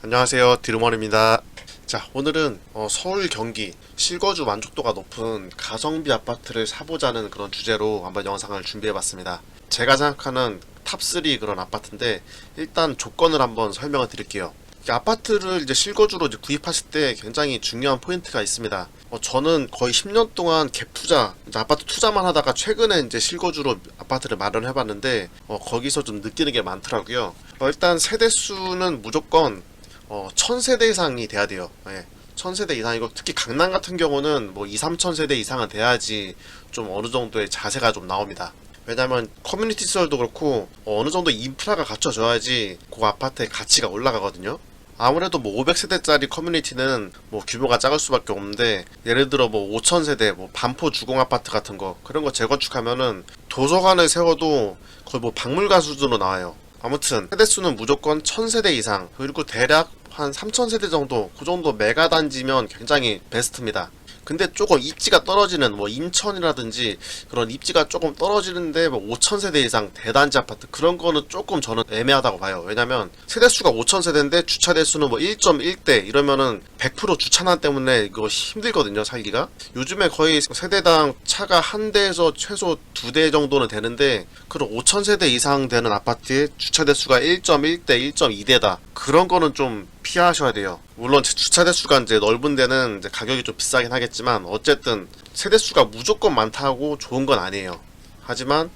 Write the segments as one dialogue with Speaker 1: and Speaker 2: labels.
Speaker 1: 안녕하세요, 디루머리입니다. 자, 오늘은 서울 경기 실거주 만족도가 높은 가성비 아파트를 사보자는 그런 주제로 한번 영상을 준비해봤습니다. 제가 생각하는 탑3 그런 아파트인데, 일단 조건을 한번 설명을 드릴게요. 이 아파트를 이제 실거주로 이제 구입하실 때 굉장히 중요한 포인트가 있습니다. 저는 거의 10년 동안 갭 투자, 이제 아파트 투자만 하다가 최근에 이제 실거주로 아파트를 마련해봤는데, 거기서 좀 느끼는 게 많더라고요. 일단 세대수는 무조건 1000세대 이상이 돼야 돼요. 예. 1000세대 이상이고, 특히 강남 같은 경우는 뭐 2, 3000세대 이상은 돼야지 좀 어느 정도의 자세가 좀 나옵니다. 왜냐면 커뮤니티 시설도 그렇고 어느 정도 인프라가 갖춰져야지 그 아파트의 가치가 올라가거든요. 아무래도 뭐 500세대짜리 커뮤니티는 뭐 규모가 작을 수밖에 없는데, 예를 들어 뭐 5000세대 뭐 반포 주공 아파트 같은 거, 그런 거 재건축하면은 도서관을 세워도 거의 뭐 박물관 수준으로 나와요. 아무튼 세대수는 무조건 1000세대 이상, 그리고 대략 한 3000세대 정도, 그 정도 메가 단지면 굉장히 베스트입니다. 근데 조금 입지가 떨어지는 뭐 인천이라든지 그런 입지가 조금 떨어지는데 뭐 5000세대 이상 대단지 아파트, 그런 거는 조금 저는 애매하다고 봐요. 왜냐면 세대수가 5000세대인데 주차 대수는 뭐 1.1대 이러면은 100% 주차난 때문에 이거 힘들거든요, 살기가. 요즘에 거의 세대당 차가 한 대에서 최소 2대 정도는 되는데, 그런 5000세대 이상 되는 아파트에 주차 대수가 1.1대 1.2대다, 그런 거는 좀 피하셔야 돼요. 물론 주차 대수가 이제 넓은 데는 이제 가격이 좀 비싸긴 하겠지만, 어쨌든 세대수가 무조건 많다고 좋은 건 아니에요. 하지만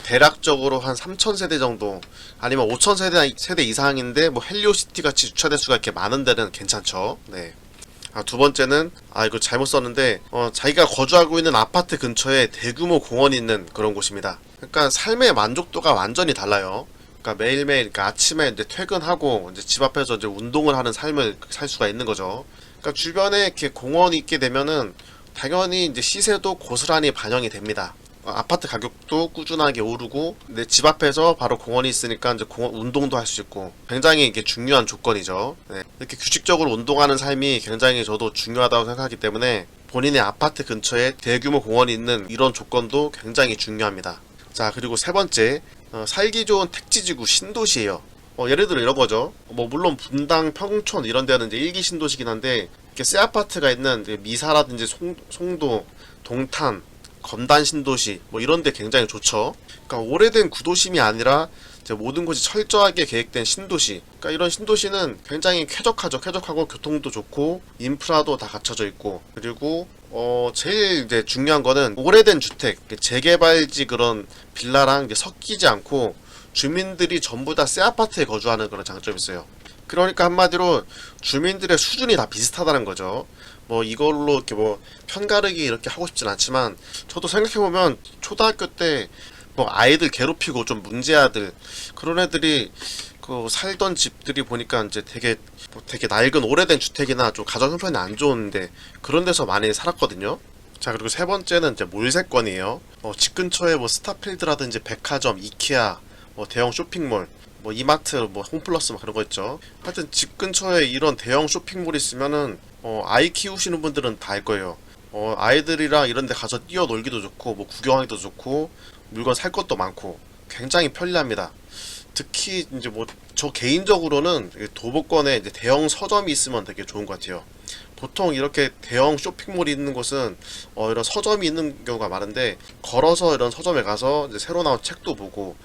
Speaker 1: 대략적으로 한 3000세대 정도, 아니면 5000세대 이상인데 뭐 헬리오시티 같이 주차 대수가 이렇게 많은 데는 괜찮죠. 네. 두 번째는, 이거 잘못 썼는데, 자기가 거주하고 있는 아파트 근처에 대규모 공원이 있는 그런 곳입니다. 그러니까 삶의 만족도가 완전히 달라요. 그러니까 매일매일, 그러니까 아침에 이제 퇴근하고 이제 집 앞에서 이제 운동을 하는 삶을 살 수가 있는 거죠. 그러니까 주변에 이렇게 공원이 있게 되면은 당연히 이제 시세도 고스란히 반영이 됩니다. 아파트 가격도 꾸준하게 오르고, 내 집 앞에서 바로 공원이 있으니까 이제 공원 운동도 할 수 있고, 굉장히 이게 중요한 조건이죠. 네. 이렇게 규칙적으로 운동하는 삶이 굉장히 저도 중요하다고 생각하기 때문에, 본인의 아파트 근처에 대규모 공원이 있는 이런 조건도 굉장히 중요합니다. 자, 그리고 세 번째, 살기 좋은 택지지구 신도시예요. 예를 들어 이런 거죠. 뭐 물론 분당, 평촌 이런 데는 이제 일기 신도시긴 한데, 이렇게 새 아파트가 있는 미사라든지 송도, 동탄, 검단 신도시 뭐 이런 데 굉장히 좋죠. 그러니까 오래된 구도심이 아니라 이제 모든 것이 철저하게 계획된 신도시. 그러니까 이런 신도시는 굉장히 쾌적하죠. 쾌적하고 교통도 좋고 인프라도 다 갖춰져 있고, 그리고 제일 이제 중요한 거는 오래된 주택, 재개발지 그런 빌라랑 이제 섞이지 않고 주민들이 전부 다 새 아파트에 거주하는 그런 장점이 있어요. 그러니까 한마디로 주민들의 수준이 다 비슷하다는 거죠. 뭐 이걸로 이렇게 뭐 편가르기 이렇게 하고 싶진 않지만, 저도 생각해보면 초등학교 때 뭐 아이들 괴롭히고 좀 문제아들, 그런 애들이 그 살던 집들이 보니까 이제 되게 낡은 오래된 주택이나 좀 가정 형편이 안 좋은데 그런 데서 많이 살았거든요. 자, 그리고 세 번째는 이제 몰세권이에요. 집 근처에 뭐 스타필드라든지 백화점, 이케아, 뭐 대형 쇼핑몰, 뭐 이마트, 뭐 홈플러스 막 그런 거 있죠. 하여튼 집 근처에 이런 대형 쇼핑몰이 있으면은 아이 키우시는 분들은 다 알 거예요. 아이들이랑 이런 데 가서 뛰어놀기도 좋고 뭐 구경하기도 좋고 물건 살 것도 많고 굉장히 편리합니다. 특히 이제 뭐 저 개인적으로는 도보권에 이제 대형 서점이 있으면 되게 좋은 것 같아요. 보통 이렇게 대형 쇼핑몰이 있는 곳은 이런 서점이 있는 경우가 많은데, 걸어서 이런 서점에 가서 이제 새로 나온 책도 보고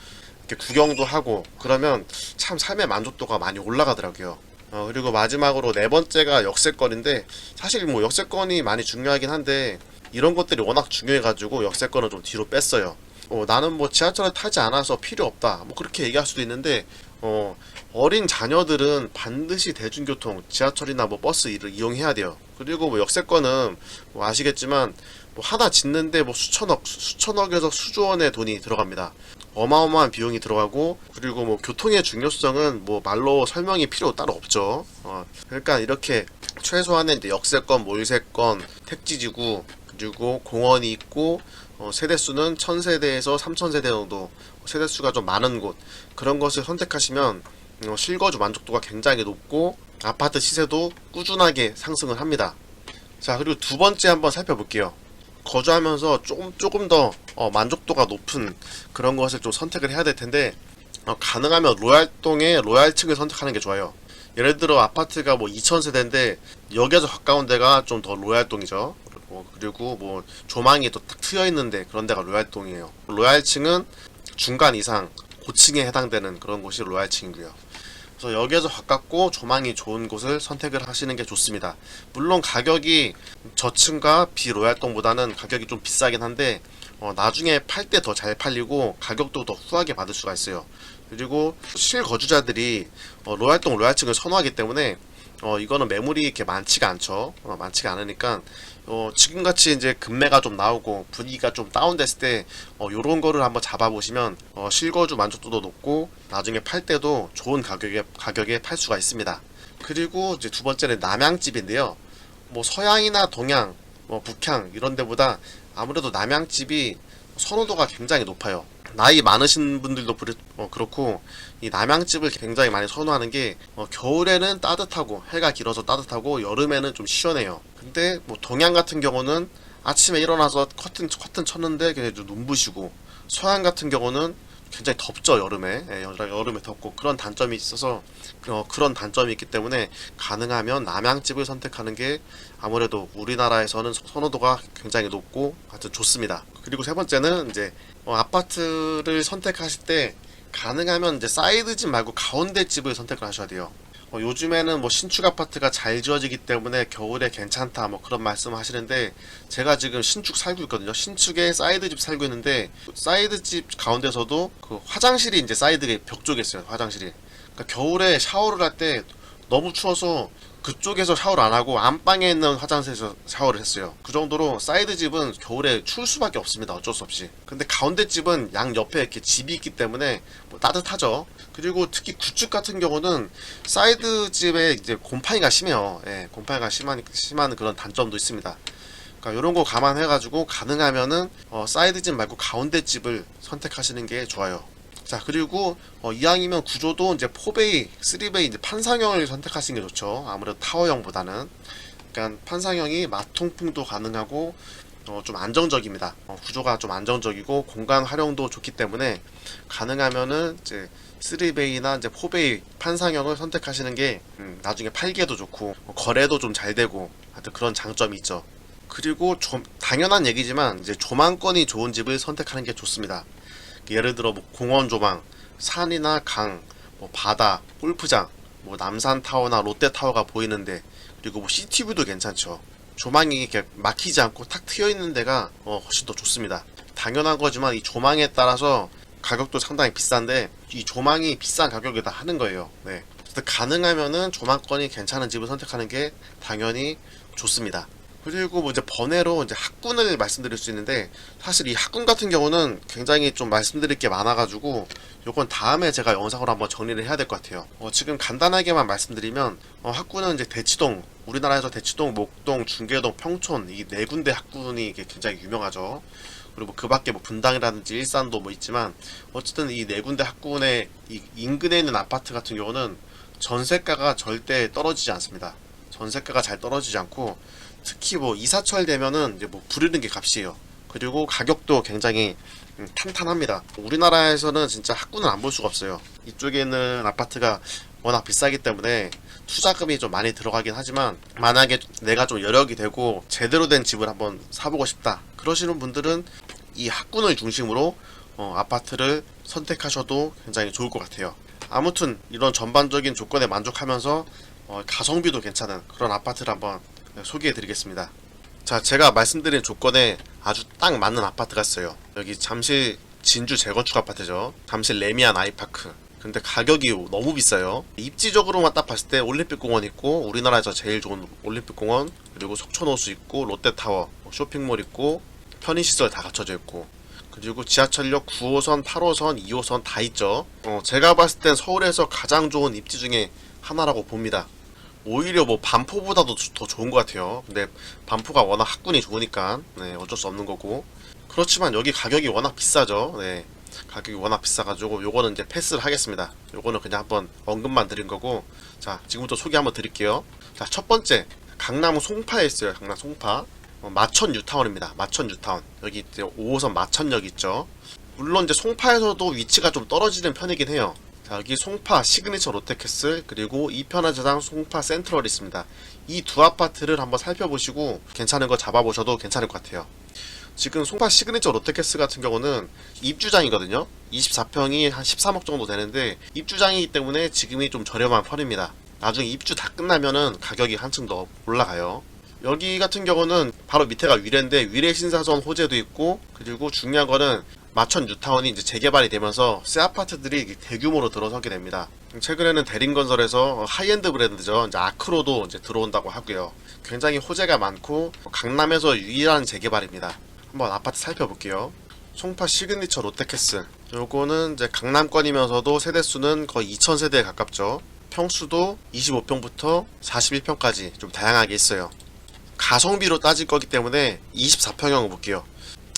Speaker 1: 이렇게 구경도 하고 그러면 참 삶의 만족도가 많이 올라가더라고요. 그리고 마지막으로 네 번째가 역세권인데, 사실 뭐 역세권이 많이 중요하긴 한데 이런 것들이 워낙 중요해가지고 역세권은 좀 뒤로 뺐어요. 나는 뭐 지하철을 타지 않아서 필요 없다, 뭐 그렇게 얘기할 수도 있는데, 어린 자녀들은 반드시 대중교통, 지하철이나 뭐 버스를 이용해야 돼요. 그리고 뭐 역세권은 뭐 아시겠지만 뭐 하나 짓는데 뭐 수천억에서 수조원의 돈이 들어갑니다. 어마어마한 비용이 들어가고, 그리고 뭐 교통의 중요성은 뭐 말로 설명이 필요 따로 없죠. 그러니까 이렇게 최소한의 이제 역세권, 몰세권, 택지지구, 그리고 공원이 있고, 세대수는 1000세대에서 3000세대 정도, 세대수가 좀 많은 곳, 그런 것을 선택하시면 실거주 만족도가 굉장히 높고 아파트 시세도 꾸준하게 상승을 합니다. 자, 그리고 두 번째 한번 살펴볼게요. 거주하면서 조금 더 만족도가 높은 그런 것을 좀 선택을 해야 될 텐데, 가능하면 로얄동의 로얄층을 선택하는 게 좋아요. 예를 들어 아파트가 뭐 2000세대인데 역에서 가까운 데가 좀 더 로얄동이죠. 그리고 뭐 조망이 또 딱 트여 있는데 그런 데가 로얄동이에요. 로얄층은 중간 이상 고층에 해당되는 그런 곳이 로얄층이고요. 그래서 역에서 가깝고 조망이 좋은 곳을 선택을 하시는 게 좋습니다. 물론 가격이 저층과 비로얄동보다는 가격이 좀 비싸긴 한데 나중에 팔 때 더 잘 팔리고 가격도 더 후하게 받을 수가 있어요. 그리고 실거주자들이 로얄동 로얄층을 선호하기 때문에 이거는 매물이 이렇게 많지가 않죠. 많지가 않으니까 지금같이 이제 금매가 좀 나오고 분위기가 좀 다운됐을 때 요런 거를 한번 잡아보시면 실거주 만족도도 높고 나중에 팔 때도 좋은 가격에 팔 수가 있습니다. 그리고 이제 두 번째는 남양집인데요. 뭐 서양이나 동양, 뭐 북향 이런 데보다 아무래도 남양집이 선호도가 굉장히 높아요. 나이 많으신 분들도 그렇고 이 남양집을 굉장히 많이 선호하는 게 겨울에는 따뜻하고 해가 길어서 따뜻하고 여름에는 좀 시원해요. 근데 뭐 동양 같은 경우는 아침에 일어나서 커튼 쳤는데 그냥 좀 눈부시고, 서양 같은 경우는 굉장히 덥죠. 여름에. 여름에 덥고 그런 단점이 있어서 그런 단점이 있기 때문에 가능하면 남양집을 선택하는 게 아무래도 우리나라에서는 선호도가 굉장히 높고 하여튼 좋습니다. 그리고 세 번째는 이제 아파트를 선택하실 때 가능하면 이제 사이드 집 말고 가운데 집을 선택을 하셔야 돼요. 요즘에는 뭐 신축 아파트가 잘 지어지기 때문에 겨울에 괜찮다 뭐 그런 말씀 하시는데, 제가 지금 신축 살고 있거든요. 신축에 사이드 집 살고 있는데 사이드 집 가운데서도 그 화장실이 이제 사이드 벽 쪽에 있어요. 화장실이. 그러니까 겨울에 샤워를 할 때 너무 추워서 그쪽에서 샤워를 안 하고 안방에 있는 화장실에서 샤워를 했어요. 그 정도로 사이드 집은 겨울에 추울 수밖에 없습니다. 어쩔 수 없이. 근데 가운데 집은 양 옆에 이렇게 집이 있기 때문에 뭐 따뜻하죠. 그리고 특히 구축 같은 경우는 사이드 집에 이제 곰팡이가 심해요. 예, 곰팡이가 심한 그런 단점도 있습니다. 그러니까 이런 거 감안해가지고 가능하면은 사이드 집 말고 가운데 집을 선택하시는 게 좋아요. 자, 그리고 이왕이면 구조도 이제 4베이, 3베이 이제 판상형을 선택하시는 게 좋죠. 아무래도 타워형보다는. 그러니까 판상형이 마통풍도 가능하고 좀 안정적입니다. 구조가 좀 안정적이고 공간 활용도 좋기 때문에 가능하면은 이제 3베이나 이제 4베이 판상형을 선택하시는 게 나중에 팔기에도 좋고 거래도 좀 잘 되고 하여튼 그런 장점이 있죠. 그리고 좀 당연한 얘기지만 이제 조망권이 좋은 집을 선택하는 게 좋습니다. 예를 들어 뭐 공원 조망, 산이나 강, 뭐 바다, 골프장, 뭐 남산타워나 롯데타워가 보이는데, 그리고 뭐 시티뷰도 괜찮죠. 조망이 이렇게 막히지 않고 탁 트여 있는 데가 훨씬 더 좋습니다. 당연한 거지만 이 조망에 따라서 가격도 상당히 비싼데 이 조망이 비싼 가격에 다 하는 거예요. 네. 그래서 가능하면은 조망권이 괜찮은 집을 선택하는 게 당연히 좋습니다. 그리고 뭐 이제 번외로 이제 학군을 말씀드릴 수 있는데, 사실 이 학군 같은 경우는 굉장히 좀 말씀드릴 게 많아가지고 요건 다음에 제가 영상으로 한번 정리를 해야 될 것 같아요. 지금 간단하게만 말씀드리면 학군은 이제 대치동, 우리나라에서 대치동, 목동, 중계동, 평촌 이 네 군데 학군이 이게 굉장히 유명하죠. 그리고 그 밖에 뭐 분당이라든지 일산도 뭐 있지만 어쨌든 이 네 군데 학군의 이 인근에 있는 아파트 같은 경우는 전세가가 절대 떨어지지 않습니다. 전세가가 잘 떨어지지 않고 특히 뭐 이사철 되면은 이제 뭐 부르는 게 값이에요. 그리고 가격도 굉장히 탄탄합니다. 우리나라에서는 진짜 학군은 안 볼 수가 없어요. 이쪽에 있는 아파트가 워낙 비싸기 때문에 투자금이 좀 많이 들어가긴 하지만, 만약에 내가 좀 여력이 되고 제대로 된 집을 한번 사보고 싶다 그러시는 분들은 이 학군을 중심으로 아파트를 선택하셔도 굉장히 좋을 것 같아요. 아무튼 이런 전반적인 조건에 만족하면서 가성비도 괜찮은 그런 아파트를 한번 소개해 드리겠습니다. 자, 제가 말씀드린 조건에 아주 딱 맞는 아파트가 있어요. 여기 잠실 진주 재건축 아파트죠. 잠실 레미안 아이파크. 근데 가격이 너무 비싸요. 입지적으로만 딱 봤을 때 올림픽공원 있고, 우리나라에서 제일 좋은 올림픽공원, 그리고 속초노수 있고, 롯데타워, 쇼핑몰 있고, 편의시설 다 갖춰져 있고, 그리고 지하철역 9호선, 8호선, 2호선 다 있죠. 제가 봤을 땐 서울에서 가장 좋은 입지 중에 하나라고 봅니다. 오히려 뭐 반포보다도 더 좋은 것 같아요. 근데 반포가 워낙 학군이 좋으니까 네, 어쩔 수 없는 거고. 그렇지만 여기 가격이 워낙 비싸죠. 네, 가격이 워낙 비싸가지고 요거는 이제 패스를 하겠습니다. 요거는 그냥 한번 언급만 드린 거고. 자, 지금부터 소개 한번 드릴게요. 자, 첫 번째 강남 송파에 있어요. 강남 송파 마천 뉴타운입니다. 마천 뉴타운. 여기 이제 5호선 마천역 있죠. 물론 이제 송파에서도 위치가 좀 떨어지는 편이긴 해요. 자, 여기 송파 시그니처 롯데캐슬 그리고 이편한세상 송파 센트럴이 있습니다. 이 두 아파트를 한번 살펴보시고 괜찮은 거 잡아보셔도 괜찮을 것 같아요. 지금 송파 시그니처 롯데캐슬 같은 경우는 입주장이거든요. 24평이 한 13억 정도 되는데 입주장이기 때문에 지금이 좀 저렴한 편입니다. 나중에 입주 다 끝나면은 가격이 한층 더 올라가요. 여기 같은 경우는 바로 밑에가 위례인데 위례 신사선 호재도 있고, 그리고 중요한 거는 마천 뉴타운이 이제 재개발이 되면서 새 아파트들이 대규모로 들어서게 됩니다. 최근에는 대림건설에서 하이엔드 브랜드죠. 이제 아크로도 이제 들어온다고 하고요. 굉장히 호재가 많고 강남에서 유일한 재개발입니다. 한번 아파트 살펴볼게요. 송파 시그니처 롯데캐슬. 요거는 이제 강남권이면서도 세대수는 거의 2000세대에 가깝죠. 평수도 25평부터 41평까지 좀 다양하게 있어요. 가성비로 따질 거기 때문에 24평형을 볼게요.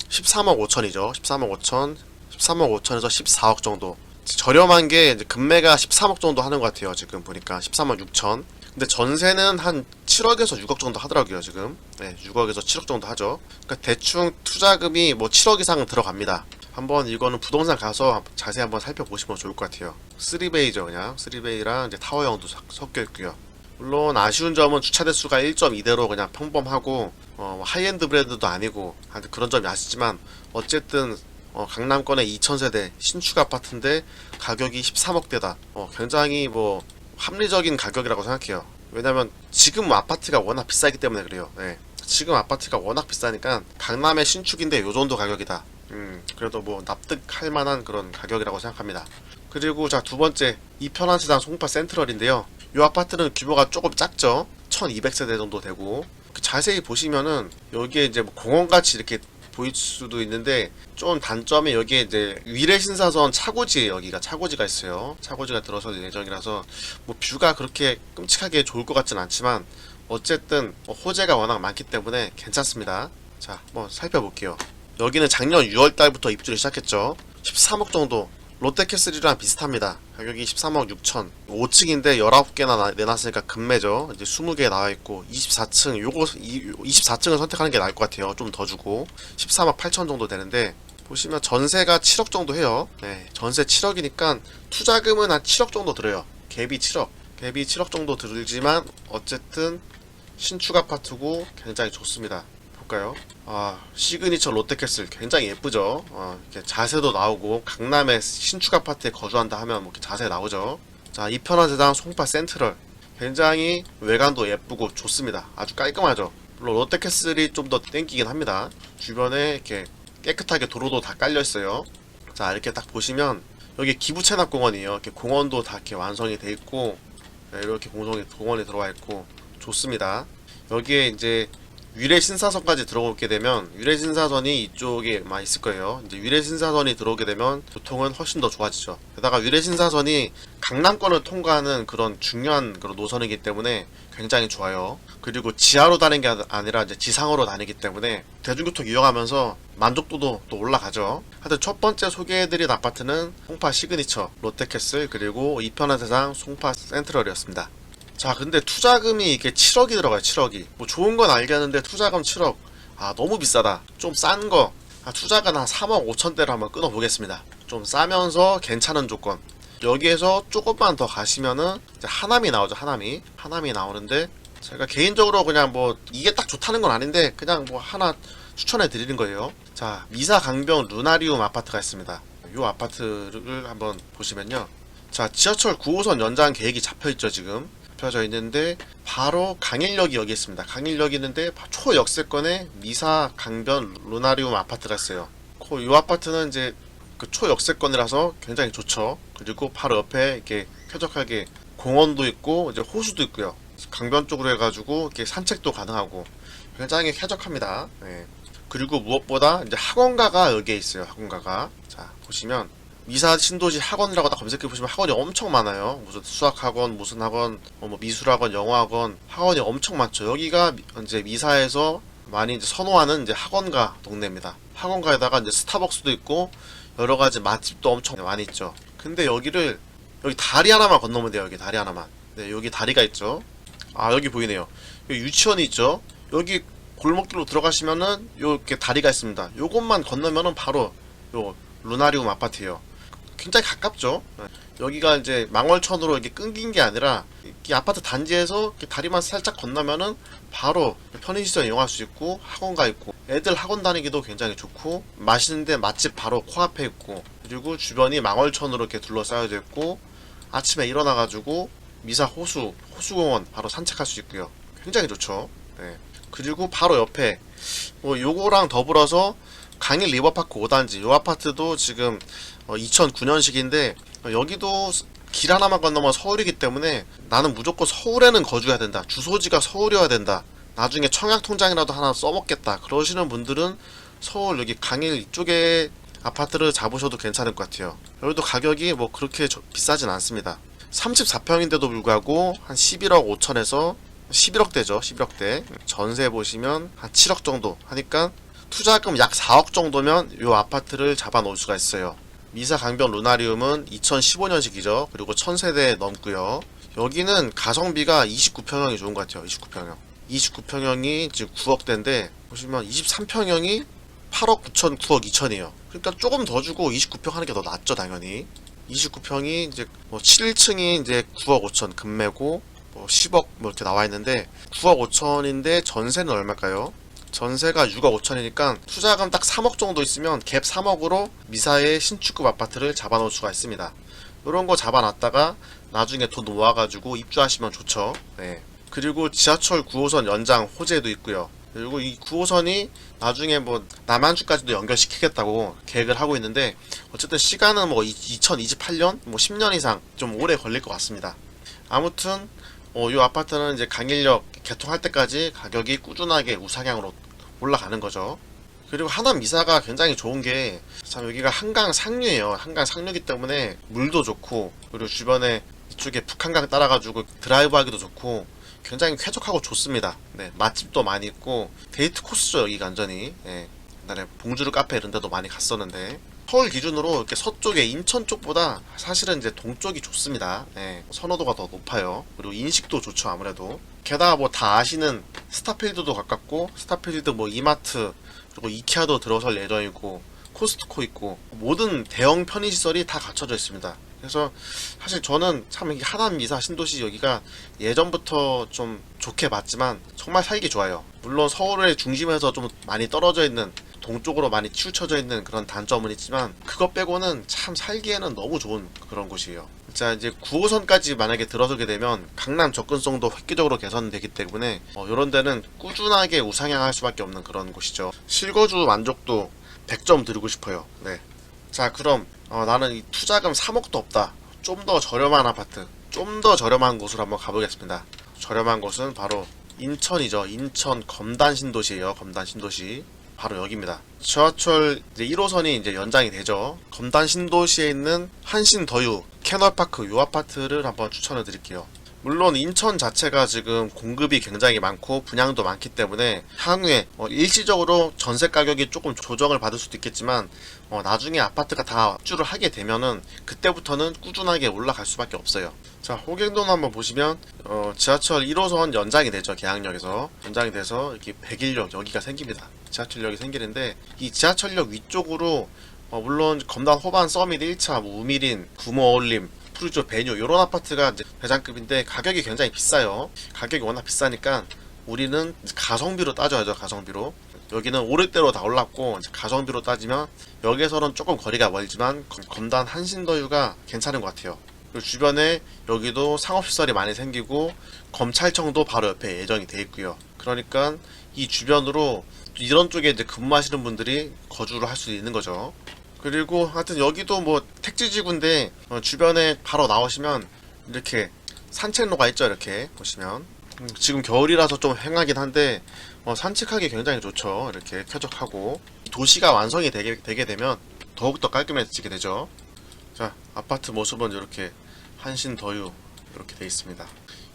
Speaker 1: 13억 5천이죠. 13억 5천, 13억 5천에서 14억 정도. 저렴한 게 이제 금매가 13억 정도 하는 것 같아요. 지금 보니까 13억 6천. 근데 전세는 한 7억에서 6억 정도 하더라고요. 지금 6억에서 7억 정도 하죠. 그러니까 대충 투자금이 뭐 7억 이상은 들어갑니다. 한번 이거는 부동산 가서 자세히 한번 살펴보시면 좋을 것 같아요. 3베이죠. 그냥 3베이랑 이제 타워형도 섞여 있고요. 물론 아쉬운 점은 주차 대수가 1.2대로 그냥 평범하고 하이엔드 브랜드도 아니고 그런 점이 아쉽지만 어쨌든 강남권의 2000세대 신축 아파트인데 가격이 13억대다. 굉장히 뭐 합리적인 가격이라고 생각해요. 왜냐면 지금 아파트가 워낙 비싸기 때문에 그래요. 지금 아파트가 워낙 비싸니까 강남의 신축인데 요정도 가격이다. 그래도 뭐 납득할 만한 그런 가격이라고 생각합니다. 그리고 자, 두번째 이편한세상 송파 센트럴인데요. 이 아파트는 규모가 조금 작죠. 1200세대 정도 되고, 자세히 보시면은 여기에 이제 뭐 공원같이 이렇게 보일 수도 있는데 좀 단점이 여기에 이제 위례 신사선 차고지에 여기가 차고지가 있어요. 차고지가 들어설 예정이라서 뭐 뷰가 그렇게 끔찍하게 좋을 것 같진 않지만 어쨌든 호재가 워낙 많기 때문에 괜찮습니다. 자, 한번 살펴볼게요. 여기는 작년 6월달부터 입주를 시작했죠. 13억 정도. 롯데캐슬이랑 비슷합니다. 가격이 13억 6천. 5층인데 19개나 내놨으니까 금매죠. 이제 20개 나와있고 24층. 요거 24층을 선택하는 게 나을 것 같아요. 좀 더 주고 13억 8천 정도 되는데, 보시면 전세가 7억 정도 해요. 전세 7억이니까 투자금은 한 7억 정도 들어요. 갭이 7억. 갭이 7억 정도 들지만 어쨌든 신축 아파트고 굉장히 좋습니다. 볼까요? 시그니처 롯데캐슬 굉장히 예쁘죠. 이렇게 자세도 나오고 강남의 신축 아파트에 거주한다 하면 뭐 이렇게 자세 나오죠. 자, 이편한세상 송파 센트럴 굉장히 외관도 예쁘고 좋습니다. 아주 깔끔하죠. 물론 롯데캐슬이 좀 더 땡기긴 합니다. 주변에 이렇게 깨끗하게 도로도 다 깔려 있어요. 자, 이렇게 딱 보시면 여기 기부채납공원이에요. 이렇게 공원도 다 이렇게 완성이 돼 있고, 이렇게 공원이 들어와 있고 좋습니다. 여기에 이제 위례 신사선까지 들어오게 되면, 위례 신사선이 이쪽에 많이 있을 거예요. 이제 위례 신사선이 들어오게 되면 교통은 훨씬 더 좋아지죠. 게다가 위례 신사선이 강남권을 통과하는 그런 중요한 그런 노선이기 때문에 굉장히 좋아요. 그리고 지하로 다니는 게 아니라 이제 지상으로 다니기 때문에 대중교통 이용하면서 만족도도 또 올라가죠. 하여튼 첫 번째 소개해드린 아파트는 송파 시그니처 롯데캐슬 그리고 이편한세상 송파 센트럴이었습니다. 자, 근데 투자금이 이게 7억이 들어가요. 7억이 뭐 좋은 건 알겠는데 투자금 7억 너무 비싸다. 좀 싼 거 투자금 한 3억 5천대로 한번 끊어 보겠습니다. 좀 싸면서 괜찮은 조건. 여기에서 조금만 더 가시면은 이제 하남이 나오죠. 하남이 나오는데, 제가 개인적으로 그냥 뭐 이게 딱 좋다는 건 아닌데 그냥 뭐 하나 추천해 드리는 거예요. 자, 미사 강변 루나리움 아파트가 있습니다. 이 아파트를 한번 보시면요. 자, 지하철 9호선 연장 계획이 잡혀있죠. 지금 펴져 있는데 바로 강일역이 여기 있습니다. 강일역이 있는데 초역세권에 미사 강변 루나리움 아파트가 있어요. 이 아파트는 이제 그 초역세권이라서 굉장히 좋죠. 그리고 바로 옆에 이렇게 쾌적하게 공원도 있고 이제 호수도 있고요. 강변 쪽으로 해가지고 이렇게 산책도 가능하고 굉장히 쾌적합니다. 그리고 무엇보다 이제 학원가가 여기에 있어요. 학원가가. 자, 보시면 미사 신도시 학원이라고 딱 검색해 보시면 학원이 엄청 많아요. 무슨 수학학원, 무슨 학원, 뭐 미술학원, 영어학원, 학원이 엄청 많죠. 여기가 이제 미사에서 많이 이제 선호하는 이제 학원가 동네입니다. 학원가에다가 이제 스타벅스도 있고 여러 가지 맛집도 엄청 많이 있죠. 근데 여기 다리 하나만 건너면 돼요. 여기 다리 하나만. 네, 여기 다리가 있죠. 여기 보이네요. 여기 유치원이 있죠. 여기 골목길로 들어가시면은 이렇게 다리가 있습니다. 요것만 건너면은 바로 요 루나리움 아파트예요. 굉장히 가깝죠. 여기가 이제 망월천으로 이렇게 끊긴 게 아니라 이 아파트 단지에서 이렇게 다리만 살짝 건너면은 바로 편의시설 이용할 수 있고 학원가 있고 애들 학원 다니기도 굉장히 좋고 맛있는데 맛집 바로 코앞에 있고 그리고 주변이 망월천으로 이렇게 둘러싸여져 있고 아침에 일어나가지고 미사 호수공원 바로 산책할 수 있고요. 굉장히 좋죠. 네. 그리고 바로 옆에 뭐 요거랑 더불어서 강일 리버파크 5단지 요 아파트도 지금 2009년식인데 여기도 길 하나만 건너면 서울이기 때문에 나는 무조건 서울에는 거주해야 된다. 주소지가 서울이어야 된다. 나중에 청약 통장이라도 하나 써먹겠다. 그러시는 분들은 서울 여기 강일 이쪽에 아파트를 잡으셔도 괜찮을 것 같아요. 여기도 가격이 뭐 그렇게 비싸진 않습니다. 34평인데도 불구하고 한 11억 5천에서 11억대죠. 11억대. 전세 보시면 한 7억 정도 하니까 투자금 약 4억 정도면 이 아파트를 잡아 놓을 수가 있어요. 미사 강변 루나리움은 2015년식이죠. 그리고 1000세대 넘고요. 여기는 가성비가 29평형이 좋은 것 같아요. 29평형. 29평형이 지금 9억대인데 보시면 23평형이 8억 9천, 9억 2천이에요. 그러니까 조금 더 주고 29평 하는 게 더 낫죠, 당연히. 29평이 이제 뭐 7층이 이제 9억 5천 금매고 뭐 10억 뭐 이렇게 나와 있는데 9억 5천인데 전세는 얼마일까요? 전세가 6억 5천이니까 투자금 딱 3억 정도 있으면 갭 3억으로 미사의 신축급 아파트를 잡아놓을 수가 있습니다. 이런 거 잡아놨다가 나중에 돈 모아가지고 입주하시면 좋죠. 네. 그리고 지하철 9호선 연장 호재도 있고요. 그리고 이 9호선이 나중에 뭐 남양주까지도 연결시키겠다고 계획을 하고 있는데 어쨌든 시간은 뭐 2028년 뭐 10년 이상 좀 오래 걸릴 것 같습니다. 아무튼 이 아파트는 이제 강일역 개통할 때까지 가격이 꾸준하게 우상향으로 올라가는 거죠. 그리고 하남 미사가 굉장히 좋은 게 참 여기가 한강 상류예요. 한강 상류이기 때문에 물도 좋고 그리고 주변에 이쪽에 북한강 따라가지고 드라이브 하기도 좋고 굉장히 쾌적하고 좋습니다. 네, 맛집도 많이 있고 데이트 코스죠. 여기가 완전히. 네, 옛날에 봉주르 카페 이런 데도 많이 갔었는데 서울 기준으로 이렇게 서쪽에 인천 쪽보다 사실은 이제 동쪽이 좋습니다. 네, 선호도가 더 높아요. 그리고 인식도 좋죠. 아무래도 게다가 뭐 다 아시는 스타필드도 가깝고 스타필드 뭐 이마트 그리고 이케아도 들어설 예정이고 코스트코 있고 모든 대형 편의시설이 다 갖춰져 있습니다. 그래서 사실 저는 참 하남 미사 신도시 여기가 예전부터 좀 좋게 봤지만 정말 살기 좋아요. 물론 서울의 중심에서 좀 많이 떨어져 있는 동쪽으로 많이 치우쳐져 있는 그런 단점은 있지만 그것 빼고는 참 살기에는 너무 좋은 그런 곳이에요. 자 이제 9호선까지 만약에 들어서게 되면 강남 접근성도 획기적으로 개선되기 때문에 이런 데는 꾸준하게 우상향할 수밖에 없는 그런 곳이죠. 실거주 만족도 100점 드리고 싶어요. 네. 자 그럼 나는 이 투자금 3억도 없다. 좀 더 저렴한 아파트, 좀 더 저렴한 곳으로 한번 가보겠습니다. 저렴한 곳은 바로 인천이죠. 인천 검단 신도시예요. 검단 신도시. 바로 여기입니다. 지하철 이제 1호선이 이제 연장이 되죠. 검단 신도시에 있는 한신더유 캐널파크 요 아파트를 한번 추천을 드릴게요. 물론 인천 자체가 지금 공급이 굉장히 많고 분양도 많기 때문에 향후에 일시적으로 전세 가격이 조금 조정을 받을 수도 있겠지만 나중에 아파트가 다 입주를 하게 되면은 그때부터는 꾸준하게 올라갈 수밖에 없어요. 자 호갱동 한번 보시면 지하철 1호선 연장이 되죠. 계양역에서 연장이 돼서 이렇게 백일역 여기가 생깁니다. 지하철역이 생기는데 이 지하철역 위쪽으로 물론 검단 호반 서밋 1차 뭐 우미린 구모어울림 푸르조 베뉴 이런 아파트가 이제 대장급인데 가격이 굉장히 비싸요. 가격이 워낙 비싸니까 우리는 가성비로 따져야죠. 가성비로. 여기는 오르대로 다 올랐고 가성비로 따지면 여기에서는 조금 거리가 멀지만 검단 한신더유가 괜찮은 것 같아요. 그리고 주변에 여기도 상업시설이 많이 생기고 검찰청도 바로 옆에 예정이 돼 있고요. 그러니까 이 주변으로 이런 쪽에 이제 근무하시는 분들이 거주를 할 수 있는 거죠. 그리고 하여튼 여기도 뭐 택지지구인데 주변에 바로 나오시면 이렇게 산책로가 있죠. 이렇게 보시면 지금 겨울이라서 좀 휑하긴 한데 산책하기 굉장히 좋죠. 이렇게 쾌적하고 도시가 완성이 되게 되면 더욱더 깔끔해지게 되죠. 자 아파트 모습은 이렇게 한신더유 이렇게 돼 있습니다.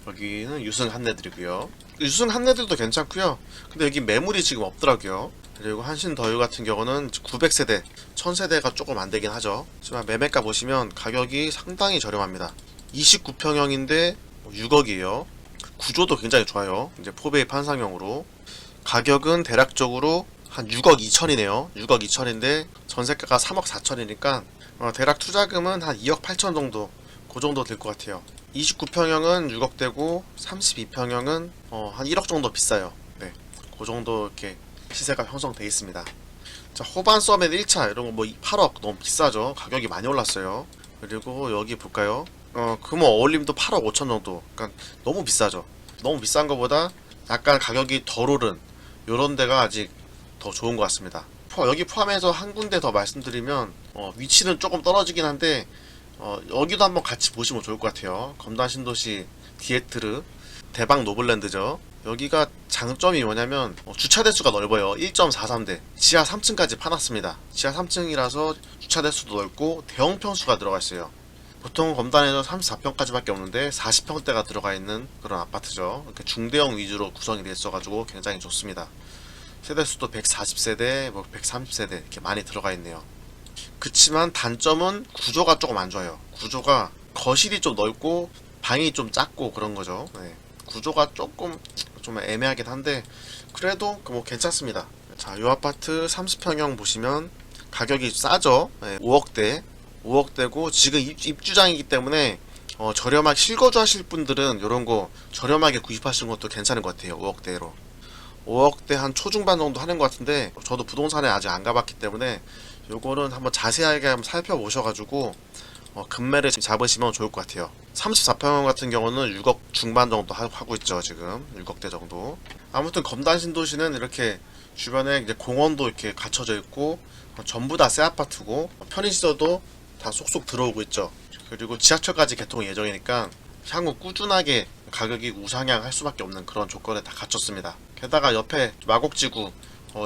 Speaker 1: 여기는 유승 한내들이고요. 유승 한내들도 괜찮고요. 근데 여기 매물이 지금 없더라고요. 그리고 한신더유 같은 경우는 900세대, 1000세대가 조금 안 되긴 하죠. 하지만 매매가 보시면 가격이 상당히 저렴합니다. 29평형인데 6억이에요. 구조도 굉장히 좋아요. 이제 포베이 판상형으로 가격은 대략적으로 한 6억 2천이네요. 6억 2천인데 전세가가 3억 4천이니까 대략 투자금은 한 2억 8천 정도, 그 정도 될 것 같아요. 29평형은 6억대고 32평형은 한 1억 정도 비싸요. 네, 그 정도 이렇게 시세가 형성돼 있습니다. 자, 호반 서밋 1차 이런 거 뭐 8억 너무 비싸죠. 가격이 많이 올랐어요. 그리고 여기 볼까요? 금호 어울림도 8억 5천 정도. 그러니까 너무 비싸죠. 너무 비싼 것보다 약간 가격이 덜 오른 요런 데가 아직 더 좋은 것 같습니다. 여기 포함해서 한 군데 더 말씀드리면 위치는 조금 떨어지긴 한데 여기도 한번 같이 보시면 좋을 것 같아요. 검단 신도시 디에트르 대박 노블랜드죠. 여기가 장점이 뭐냐면 주차 대수가 넓어요. 1.43대 지하 3층까지 파놨습니다. 지하 3층이라서 주차 대수도 넓고 대형 평수가 들어가 있어요. 보통 검단에서 34평까지밖에 없는데 40평대가 들어가 있는 그런 아파트죠. 이렇게 중대형 위주로 구성이 되어 있어가지고 굉장히 좋습니다. 세대수도 140세대, 뭐 130세대 이렇게 많이 들어가 있네요. 그치만 단점은 구조가 조금 안 좋아요. 구조가 거실이 좀 넓고 방이 좀 작고 그런 거죠. 네. 구조가 조금 좀 애매하긴 한데 그래도 뭐 괜찮습니다. 자, 이 아파트 30평형 보시면 가격이 싸죠. 네, 5억대고 지금 입주장이기 때문에 저렴하게 실거주 하실 분들은 이런 거 저렴하게 구입하시는 것도 괜찮은 것 같아요. 5억대로 5억대 한 초중반 정도 하는 것 같은데 저도 부동산에 아직 안 가봤기 때문에 요거는 한번 자세하게 한번 살펴보셔가지고 금매를 잡으시면 좋을 것 같아요. 34평형 같은 경우는 6억 중반 정도 하고 있죠. 지금 6억대 정도. 아무튼 검단 신도시는 이렇게 주변에 이제 공원도 이렇게 갖춰져 있고 전부 다 새 아파트고 편의시설도 다 쏙쏙 들어오고 있죠. 그리고 지하철까지 개통 예정이니까 향후 꾸준하게 가격이 우상향할 수밖에 없는 그런 조건에 다 갖췄습니다. 게다가 옆에 마곡지구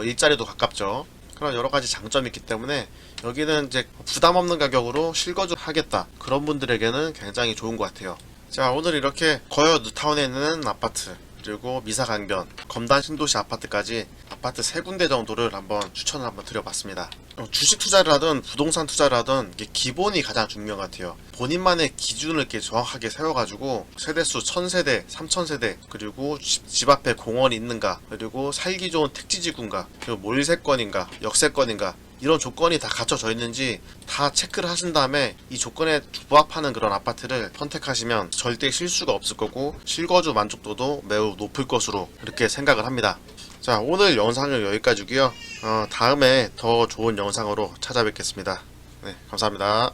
Speaker 1: 일자리도 가깝죠. 그런 여러가지 장점이 있기 때문에 여기는 이제 부담 없는 가격으로 실거주 하겠다 그런 분들에게는 굉장히 좋은 것 같아요. 자, 오늘 이렇게 거여 뉴타운에 있는 아파트 그리고 미사강변 검단 신도시 아파트까지 아파트 3군데 정도를 한번 추천을 한번 드려봤습니다. 주식 투자를 하든 부동산 투자를 하든 이게 기본이 가장 중요한 것 같아요. 본인만의 기준을 이렇게 정확하게 세워가지고 세대수 1000세대, 3000세대 그리고 집 앞에 공원이 있는가 그리고 살기 좋은 택지지구인가 그리고 몰세권인가 역세권인가 이런 조건이 다 갖춰져 있는지 다 체크를 하신 다음에 이 조건에 부합하는 그런 아파트를 선택하시면 절대 실수가 없을 거고 실거주 만족도도 매우 높을 것으로 그렇게 생각을 합니다. 자, 오늘 영상은 여기까지고요. 다음에 더 좋은 영상으로 찾아뵙겠습니다. 네, 감사합니다.